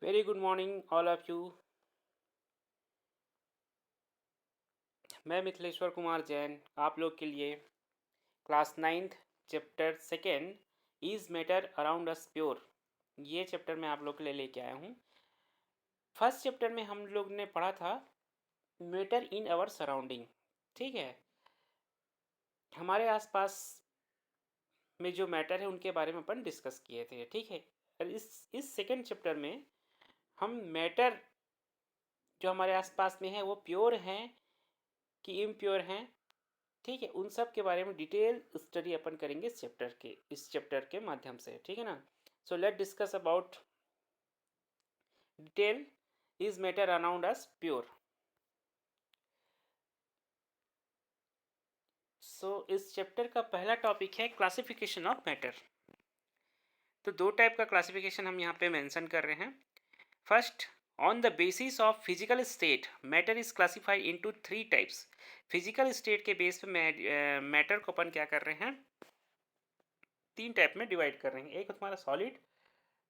Very good morning all of you. मैं मिथिलेश्वर कुमार जैन आप लोग के लिए class ninth chapter second is matter around us pure, ये चैप्टर मैं आप लोग के लिए लेके आया हूँ। फर्स्ट चैप्टर में हम लोग ने पढ़ा था मैटर इन आवर सराउंडिंग। ठीक है, हमारे आसपास में जो मैटर है उनके बारे में अपन डिस्कस किए थे। ठीक है, और इस सेकेंड चैप्टर में हम मैटर जो हमारे आसपास में है वो प्योर हैं कि इम्प्योर हैं, ठीक है, उन सब के बारे में डिटेल स्टडी अपन करेंगे इस चैप्टर के माध्यम से। ठीक है ना। So let discuss about detail is matter around us pure. So इस चैप्टर का पहला टॉपिक है क्लासिफिकेशन ऑफ मैटर। तो दो टाइप का क्लासिफिकेशन हम यहाँ पे मेंशन कर रहे हैं। First, on the basis of physical state matter is classified into three types. Physical state के बेस पे मैटर को अपन क्या कर रहे हैं, तीन टाइप में डिवाइड कर रहे हैं। एक हमारा सॉलिड,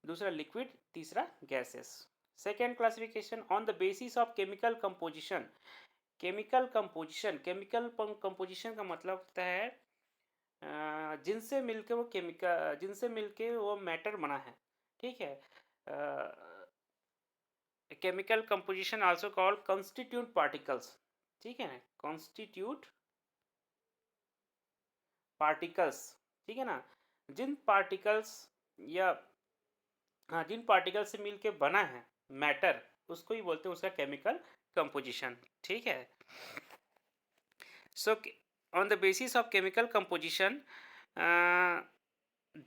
दूसरा लिक्विड, तीसरा gases. Second classification on the basis of chemical composition. Chemical composition का मतलब होता है जिनसे मिलके वो मैटर बना है। ठीक है, chemical composition also called constitute particles. ठीक है ना, कॉन्स्टिट्यूट पार्टिकल्स। ठीक है ना, जिन पार्टिकल्स या हाँ जिन पार्टिकल से मिलके बना है मैटर, उसको ही बोलते हैं उसका केमिकल कंपोजिशन। ठीक है। So on the basis of chemical composition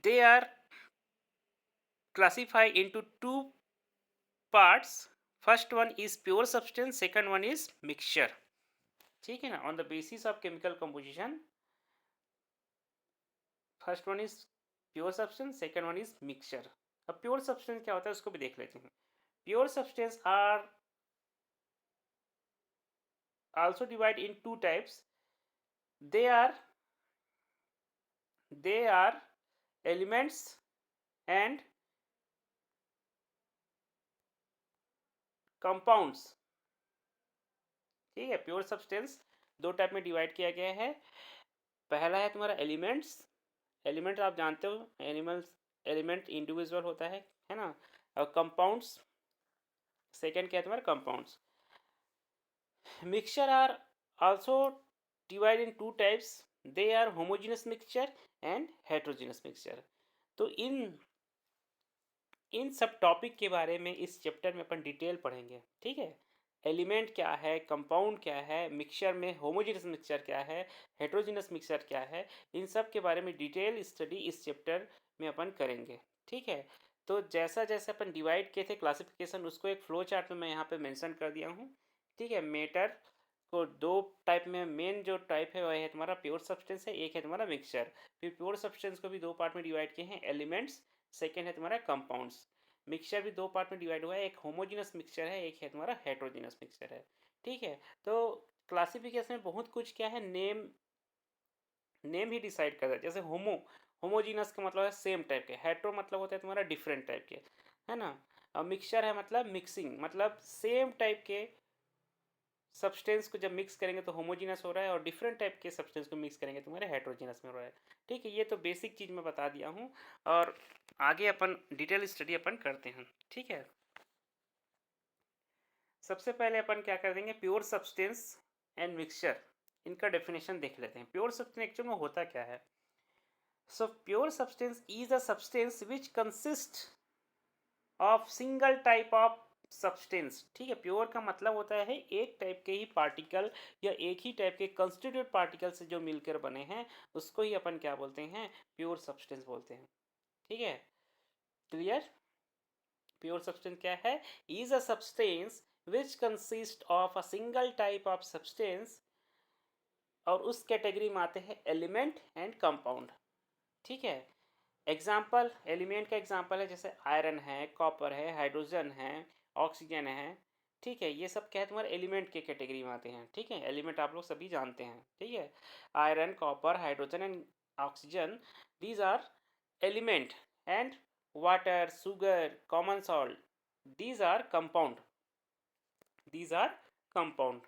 they are classified into two parts. First one is pure substance, second one is mixture. ठीक है ना, on the basis of chemical composition, first one is pure substance, second one is mixture. अब pure substance क्या होता है उसको भी देख लेते हैं। Pure substance are also divided in two types. They are elements and compounds. ठीक है, प्योर सब्सटेंस दो टाइप में डिवाइड किया गया है। पहला है तुम्हारा एलिमेंट्स। एलिमेंट आप जानते हो, एलिमेंट इंडिविजुअल होता है ना। और कंपाउंड्स, सेकेंड क्या है तुम्हारा compounds. Mixture are also divide in two types. They are homogeneous mixture and heterogeneous mixture. तो इन सब टॉपिक के बारे में इस चैप्टर में अपन डिटेल पढ़ेंगे। ठीक है, एलिमेंट क्या है, कंपाउंड क्या है, मिक्सचर में होमोजेनस मिक्सचर क्या है, हेट्रोजेनस मिक्सचर क्या है, इन सब के बारे में डिटेल स्टडी इस चैप्टर में अपन करेंगे। ठीक है, तो जैसा जैसे अपन डिवाइड किए थे क्लासिफिकेशन, उसको एक फ्लो चार्ट में मैं यहाँ पे मेंशन कर दिया हूँ। ठीक है, मैटर को दो टाइप में, मेन जो टाइप है वह है तुम्हारा प्योर सब्सटेंस है, एक है तुम्हारा मिक्सचर। फिर प्योर सब्सटेंस को भी दो पार्ट में डिवाइड किए हैं, एलिमेंट्स, सेकेंड है तुम्हारा कंपाउंड्स। मिक्सचर भी दो पार्ट में डिवाइड हुआ है, एक होमोजेनस मिक्सचर है, एक है तुम्हारा हेट्रोजेनस मिक्सचर है। ठीक है, तो क्लासिफिकेशन में बहुत कुछ क्या है, नेम ही डिसाइड करता है। जैसे होमोजीनस का मतलब है सेम टाइप के, हेट्रो मतलब होता है तुम्हारा डिफरेंट टाइप के, है ना। और मिक्सचर है मतलब मिक्सिंग, मतलब सेम टाइप के सब्सटेंस को जब मिक्स करेंगे तो होमोजीनस हो रहा है, और डिफरेंट टाइप के सब्सटेंस को मिक्स करेंगे तुम्हारे हेट्रोजीनस में हो रहा है। ठीक है, ये तो बेसिक चीज़ मैं बता दिया हूँ, और आगे अपन डिटेल स्टडी अपन करते हैं। ठीक है, सबसे पहले अपन क्या कर देंगे, प्योर सब्सटेंस एंड मिक्सचर, इनका डेफिनेशन देख लेते हैं। प्योर सब्सटेंस एक्चुअल में होता क्या है। So pure substance is a substance which consist of single type of substance. ठीक है, प्योर का मतलब होता है एक टाइप के ही पार्टिकल या एक ही टाइप के कंस्टिट्यूट पार्टिकल से जो मिलकर बने हैं, उसको ही अपन क्या बोलते हैं, प्योर सब्सटेंस बोलते हैं। ठीक है, क्लियर। प्योर सब्सटेंस क्या है, is a substance which consist of a single type of substance, और उस कैटेगरी में आते हैं एलिमेंट एंड कंपाउंड। ठीक है, एग्जाम्पल, एलिमेंट का एग्जाम्पल है जैसे आयरन है, कॉपर है, हाइड्रोजन है, ऑक्सीजन है। ठीक है, ये सब क्या है तुम्हारे एलिमेंट के कैटेगरी में आते हैं। ठीक है, एलिमेंट आप लोग सभी जानते हैं। ठीक है, iron, copper, hydrogen and oxygen, these are element. And water, sugar, common salt, these are compound, these are compound.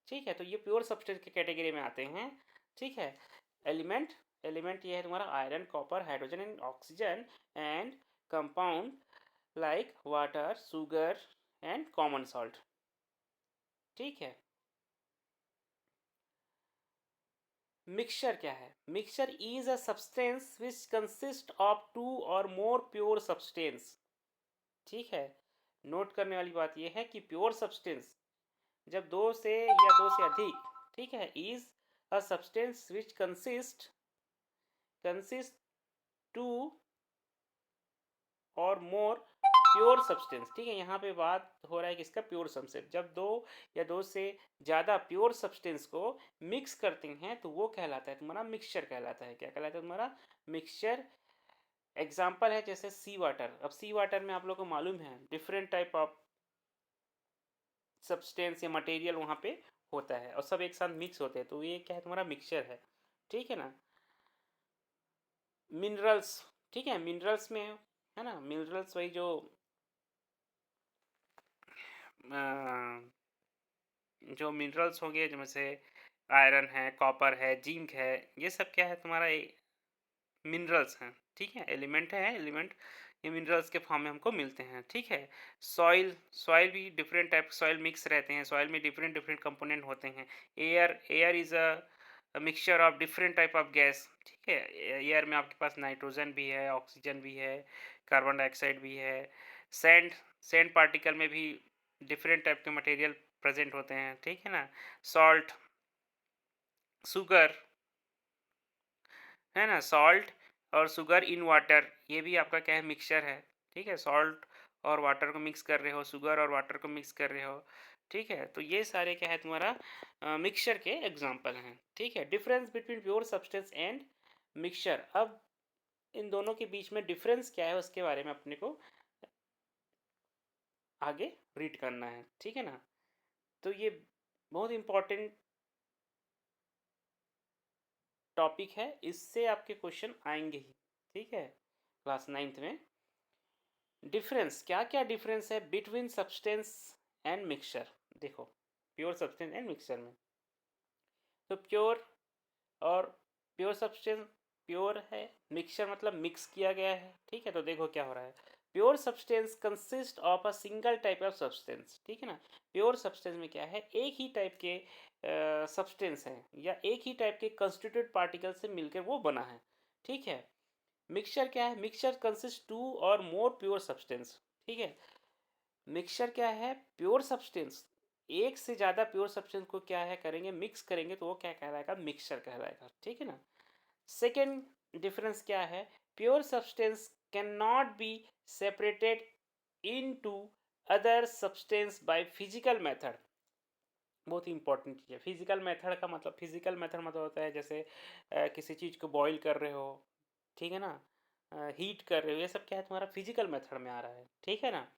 ठीक है, तो ये प्योर सब्सटेंस के कैटेगरी में आते हैं। ठीक है, एलिमेंट, एलिमेंट ये है तुम्हारा iron, copper, hydrogen and oxygen, and compound like water, sugar and common salt. ठीक है, मिक्सचर क्या है? Mixture is a substance which consist of two or more pure substance. ठीक है, नोट करने वाली बात यह है कि प्योर सब्सटेंस जब दो से या दो से अधिक, ठीक है, is a substance which consist to or more pure substance. ठीक है, यहाँ पे बात हो रहा है किसका? Pure substance. जब दो या दो से ज़्यादा प्योर सब्सटेंस को मिक्स करते हैं तो वो कहलाता है तुम्हारा मिक्सचर कहलाता है। क्या कहलाता है तुम्हारा? मिक्सचर। एग्जाम्पल है जैसे सी वाटर। अब सी वाटर में आप लोग को मालूम है डिफरेंट टाइप ऑफ सब्सटेंस या मटेरियल वहाँ पे होता है और सब एक साथ मिक्स होते हैं, तो ये क्या है? तुम्हारा मिक्सचर है। ठीक है ना। मिनरल्स, ठीक है, मिनरल्स में है ना, मिनरल्स वही जो मिनरल्स हो गए जैसे आयरन है, कॉपर है, जिंक है, ये सब क्या है तुम्हारा? मिनरल्स हैं। ठीक है, एलिमेंट है, एलिमेंट ये मिनरल्स के फॉर्म में हमको मिलते हैं। ठीक है, सॉइल, सॉइल भी डिफरेंट टाइप सॉइल मिक्स रहते हैं। सॉइल में डिफरेंट डिफरेंट कंपोनेंट होते हैं। Air, air is a mixture of different type of gas. ठीक है, एयर में आपके पास नाइट्रोजन भी है, ऑक्सीजन भी है, कार्बन डाइऑक्साइड भी है। सैंड, सैंड पार्टिकल में भी डिफरेंट टाइप के मटेरियल प्रेजेंट होते हैं। ठीक है ना। सॉल्ट, शुगर, है ना, सॉल्ट और शुगर इन वाटर, ये भी आपका क्या है? मिक्सचर है। ठीक है, सॉल्ट और वाटर को मिक्स कर रहे हो, शुगर और वाटर को मिक्स कर रहे हो। ठीक है, तो ये सारे क्या है तुम्हारा मिक्सचर के एग्जांपल हैं। ठीक है, difference between pure substance and mixture. अब इन दोनों के बीच में डिफरेंस क्या है उसके बारे में अपने को आगे रीड करना है। ठीक है ना। तो ये बहुत इंपॉर्टेंट टॉपिक है, इससे आपके क्वेश्चन आएंगे ही। ठीक है, क्लास 9th में डिफरेंस, क्या क्या डिफरेंस है बिटवीन सब्सटेंस एंड मिक्सचर। देखो, प्योर सब्सटेंस एंड मिक्सचर में तो प्योर और प्योर सब्सटेंस, प्योर है, मिक्सचर मतलब मिक्स किया गया है। ठीक है, तो देखो क्या हो रहा है। Pure substance consist of a single type of substance. ठीक है ना। प्योर सब्सटेंस में क्या है? एक ही टाइप के सब्सटेंस हैं या एक ही टाइप के कंस्टिट्यूट पार्टिकल से मिलकर वो बना है। ठीक है। मिक्सचर क्या है? Mixture consist to or more pure substance. ठीक है, मिक्सचर क्या है? प्योर सब्सटेंस एक से ज़्यादा प्योर सब्सटेंस को क्या है करेंगे? मिक्स करेंगे तो वो क्या कहलाएगा? मिक्सचर कहलाएगा। ठीक है ना। सेकेंड डिफरेंस क्या है? Pure substance can not be separated into other substance by physical method. बहुत ही इंपॉर्टेंट चीज़ है। फिजिकल मेथड का मतलब, फिजिकल मेथड मतलब होता है जैसे किसी चीज़ को बॉईल कर रहे हो, ठीक है ना, हीट कर रहे हो, ये सब क्या है तुम्हारा? फिजिकल मेथड में आ रहा है। ठीक है ना।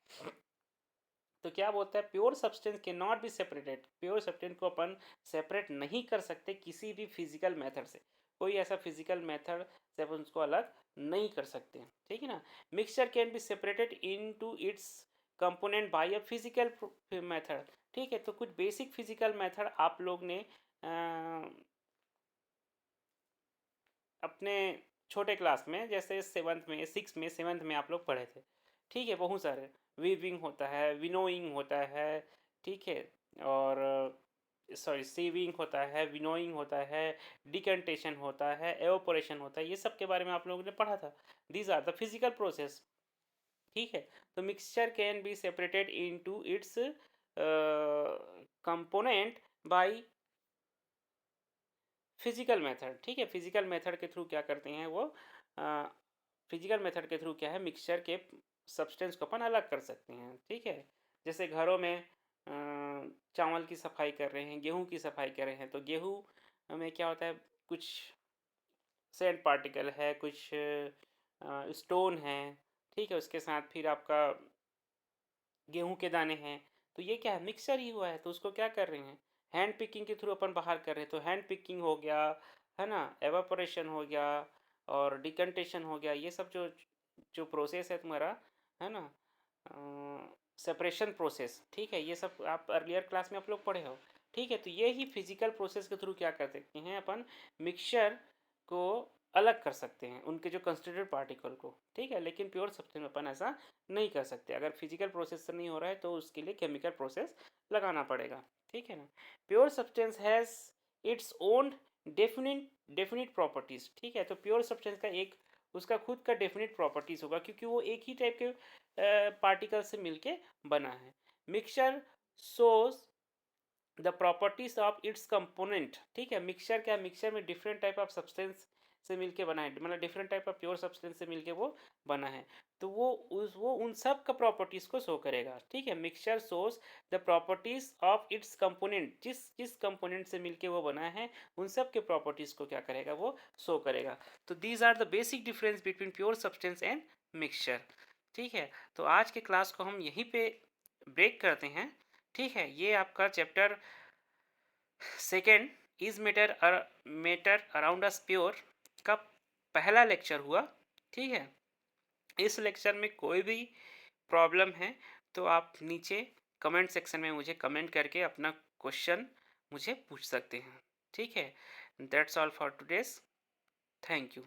तो क्या बोलता है? प्योर सब्सटेंस के not be separated. Pure substance को अपन सेपरेट नहीं कर सकते किसी भी फिजिकल मेथड से। कोई ऐसा फिजिकल मेथड से अपन उसको अलग नहीं कर सकते। ठीक है ना। Mixture can be separated into its component by a physical method. ठीक है, तो कुछ बेसिक फिजिकल मेथड आप लोग ने अपने छोटे क्लास में जैसे 7th में, 6th में, 7th में आप लोग पढ़े थे। ठीक है, बहुत सारे वीविंग होता है, विनोइंग होता है। ठीक है, और सॉरी सीविंग होता है, विनोइंग होता है, डिकंटेशन होता है, एवोपोरेशन होता है, ये सब के बारे में आप लोगों ने पढ़ा था। These are the physical process. ठीक है, तो mixture can be separated into its component by physical method. ठीक है, फिजिकल मेथड के थ्रू क्या करते हैं वो? फिजिकल मेथड के थ्रू क्या है? मिक्सचर के सब्सटेंस को अपन अलग कर सकते हैं। ठीक है, जैसे घरों में चावल की सफाई कर रहे हैं, गेहूं की सफाई कर रहे हैं, तो गेहूं में क्या होता है? कुछ सैंड पार्टिकल है, कुछ स्टोन है। ठीक है, उसके साथ फिर आपका गेहूं के दाने हैं, तो ये क्या है? मिक्सचर ही हुआ है। तो उसको क्या कर रहे हैं? हैंड पिकिंग के थ्रू अपन बाहर कर रहे हैं, तो हैंड पिकिंग हो गया, है ना, एवापोरेशन हो गया और डिकंटेशन हो गया। ये सब जो जो प्रोसेस है तुम्हारा, है ना, सेपरेशन प्रोसेस, ठीक है, ये सब आप अर्लियर क्लास में आप लोग पढ़े हो, ठीक है। तो ये ही फिजिकल प्रोसेस के थ्रू क्या कर सकते हैं अपन, मिक्सचर को अलग कर सकते हैं उनके जो कंस्टिट्यूटेड पार्टिकल को, ठीक है। लेकिन प्योर सब्सटेंस में अपन ऐसा नहीं कर सकते, अगर फिजिकल प्रोसेस से नहीं हो रहा है तो उसके लिए केमिकल प्रोसेस लगाना पड़ेगा, ठीक है ना। Pure substance has its own definite definite properties, ठीक है। तो प्योर सब्सटेंस का एक उसका खुद का डेफिनेट प्रॉपर्टीज होगा, क्योंकि वो एक ही टाइप के पार्टिकल से मिलके बना है। Mixture shows the properties of its component, ठीक है। मिक्सचर क्या, मिक्सचर में डिफरेंट टाइप ऑफ सब्सटेंस से मिलके बना है, मतलब different type of pure substance से मिलके वो बना है। तो वो उन सब का प्रॉपर्टीज को शो करेगा, ठीक है। Mixture shows the properties of its component, जिस जिस कंपोनेंट से मिलके वो बना है उन सब के प्रॉपर्टीज को क्या करेगा, वो शो करेगा। तो these are the basic difference between pure substance and mixture, ठीक है। तो आज के क्लास को हम यहीं पे ब्रेक करते हैं, ठीक है। ये आपका chapter second is matter around us pure का पहला लेक्चर हुआ, ठीक है। इस लेक्चर में कोई भी प्रॉब्लम है तो आप नीचे कमेंट सेक्शन में मुझे कमेंट करके अपना क्वेश्चन मुझे पूछ सकते हैं, ठीक है। That's all for today's, thank you.